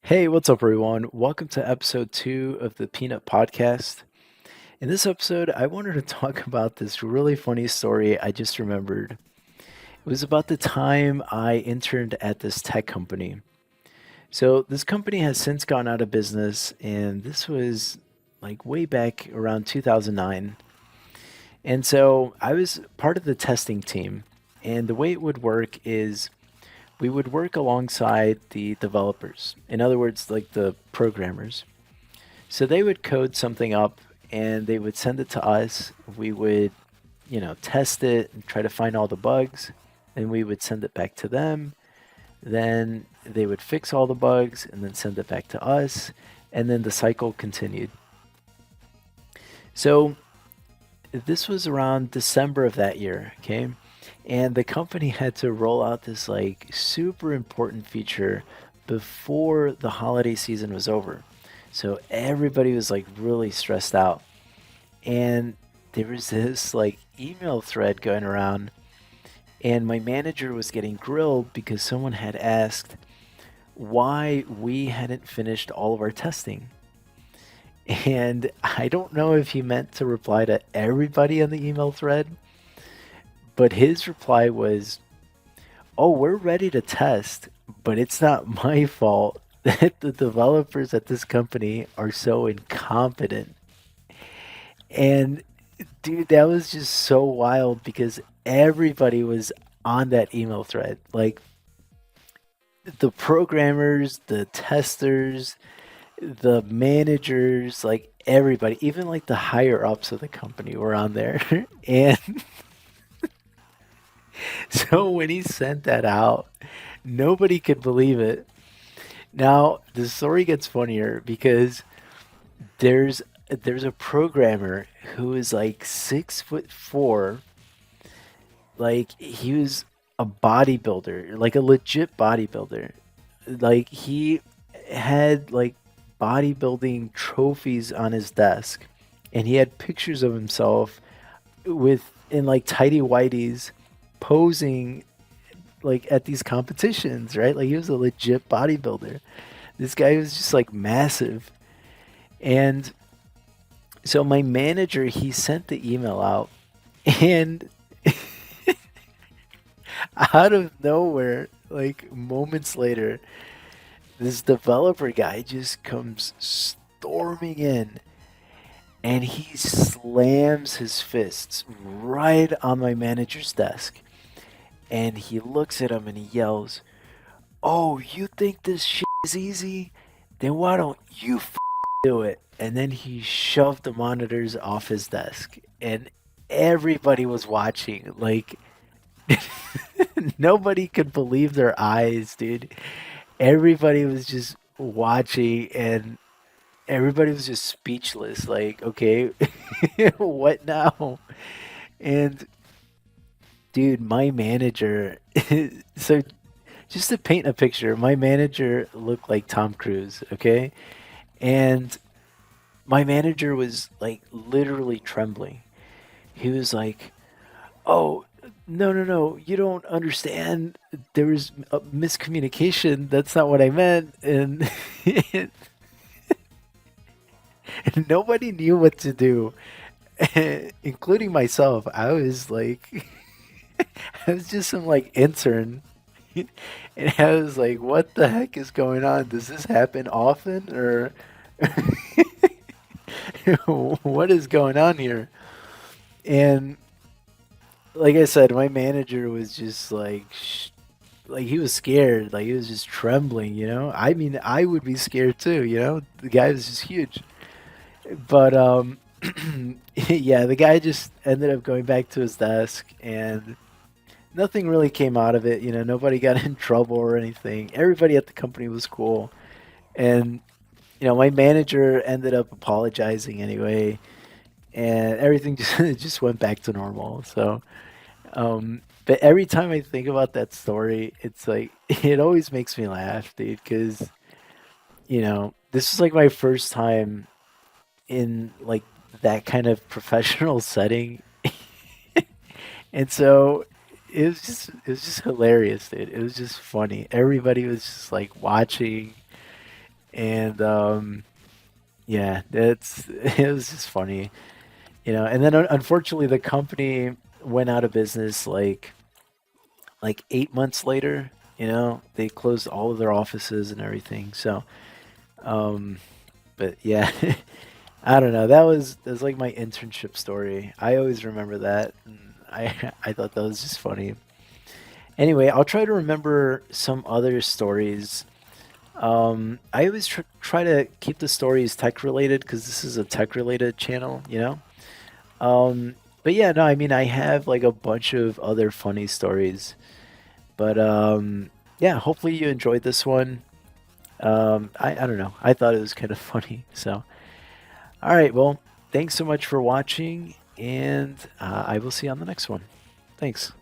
Hey, what's up, everyone? Welcome to episode 2 of the Peanut Podcast. In this episode, I wanted to talk about this really funny story I just remembered. It was about the time I interned at this tech company. So, this company has since gone out of business, and this was like way back around 2009. And so, I was part of the testing team. And the way it would work is we would work alongside the developers. In other words, like the programmers. So they would code something up and they would send it to us. We would, test it and try to find all the bugs. Then we would send it back to them. Then they would fix all the bugs and then send it back to us. And then the cycle continued. So this was around December of that year, okay? And the company had to roll out this like super important feature before the holiday season was over. So everybody was like really stressed out. And there was this like email thread going around, and my manager was getting grilled because someone had asked why we hadn't finished all of our testing. And I don't know if he meant to reply to everybody on the email thread, but his reply was, "Oh, we're ready to test, but it's not my fault that the developers at this company are so incompetent." And dude, that was just so wild because everybody was on that email thread. Like the programmers, the testers, the managers, like everybody, even like the higher ups of the company were on there. And so when he sent that out, nobody could believe it. Now, the story gets funnier because there's there's a programmer who is like 6'4". Like he was a bodybuilder, like a legit bodybuilder. Like he had like bodybuilding trophies on his desk, and he had pictures of himself with in like tidy whities posing like at these competitions, right? Like he was a legit bodybuilder. This guy was just like massive. And so my manager, he sent the email out, and out of nowhere, like moments later, this developer guy just comes storming in and he slams his fists right on my manager's desk. And he looks at him and he yells, "Oh, you think this shit is easy? Then why don't you do it?" And then he shoved the monitors off his desk. And everybody was watching. Like, nobody could believe their eyes, dude. Everybody was just watching and everybody was just speechless. Like, okay, what now? And dude, my manager. So, just to paint a picture, my manager looked like Tom Cruise, okay? And my manager was like literally trembling. He was like, "Oh, no, no, no, you don't understand. There was a miscommunication. That's not what I meant." And nobody knew what to do, including myself. I was like, I was just some like intern. And I was like, what the heck is going on? Does this happen often? Or what is going on here? And like I said, my manager was just like he was scared. Like he was just trembling, you know? I mean, I would be scared too, you know? The guy was just huge. But yeah, the guy just ended up going back to his desk and nothing really came out of it. You know, nobody got in trouble or anything. Everybody at the company was cool. And, my manager ended up apologizing anyway, and everything just, just went back to normal. So, but every time I think about that story, it's like, it always makes me laugh, dude, because, this was like my first time in like that kind of professional setting. And so it was just hilarious, dude. It was just funny. Everybody was just like watching, And yeah, it's it was just funny, And then unfortunately, the company went out of business like 8 months later. They closed all of their offices and everything. So, um, but yeah, I don't know. That was like my internship story. I always remember that. And I thought that was just funny. Anyway, I'll try to remember some other stories. I always try to keep the stories tech related because this is a tech related channel. But yeah, no, I mean, I have like a bunch of other funny stories. But yeah, hopefully you enjoyed this one. I don't know. I thought it was kind of funny. So, all right. Well, thanks so much for watching, and I will see you on the next one. Thanks.